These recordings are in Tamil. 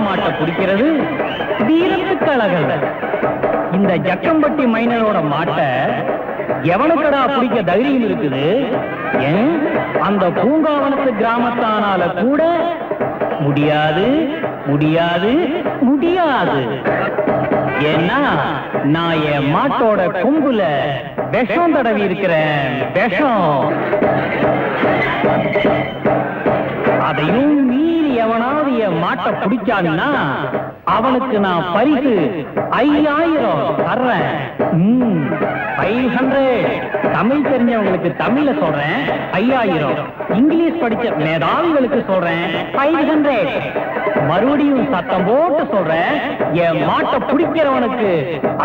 மாட்டை பிடிக்கிறது வீரத்துக்கு அழகல்ல. இந்த ஜக்கம்பட்டி மைனரோட மாட்டை எவனுக்கடா பிடிக்க தைரியம் இருக்குது? ஏன் அந்த பூங்காவனத்து கிராமத்தானால கூட முடியாது முடியாது முடியாது. ஏன்னா நான் என் மாட்டோட கொம்புல விஷம் தடவி இருக்கிறேன். விஷம். அதையும் மீறி எவனாவது என் மாட்டை பிடிச்சான்னா அவனுக்கு நான் பரிசு 5000 தர்றேன். 500. தமிழ் தெரிஞ்சவங்களுக்கு தமிழ்ல சொல்றேன் 5000. இங்கிலீஷ் படிச்ச மேதாவிகளுக்கு சொல்றேன் 500. மறுபடியும் சத்தம் போட்டு சொல்றேன், என் மாட்டை பிடிக்கிறவனுக்கு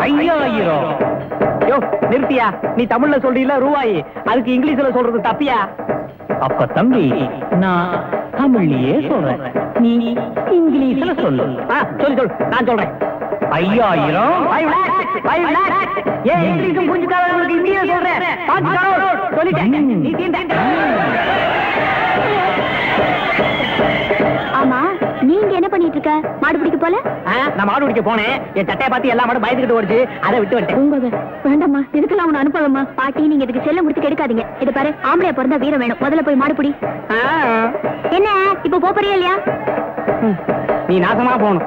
5000. யோ நிறுத்தியா, நீ தமிழ்ல சொல்றீல ரூபாய், அதுக்கு இங்கிலீஷ்ல சொல்றது தப்பியா? அப்ப தம்பி நான் தமிழ்லயே சொல்றேன், நீ இங்கிலீஷ்ல சொல்லு. சொல்லு, நான் சொல்றேன். 5000. ஏன் இங்கிலீஷும் புரிஞ்சுக்காதவங்களுக்கு இந்தியில சொல்றேன். சொல்லிட்டேன். நீ தீண்ட. ஆமா, நீங்க என்ன பண்ணிட்டு இருக்க? மாடு பிடிக்க போல? நான் மாடு பிடிக்க போனேன். என் சட்டையை பார்த்து எல்லா மாடும் பயந்துகிட்டு ஓடுச்சு, அதை விட்டு விட்டேன். உங்க வேண்டாமா, இதுக்கெல்லாம் அவனை அனுப்பலாமா? பாட்டி, நீங்க இதுக்கு செல்லம் கொடுத்து கெடுக்காதீங்க. இது பாரு, ஆம்பளையா பிறந்தா வீரம் வேணும். முதல்ல போய் மாடு பிடி. என்ன இப்ப போறியா இல்லையா? நீ நாசமா போகணும்.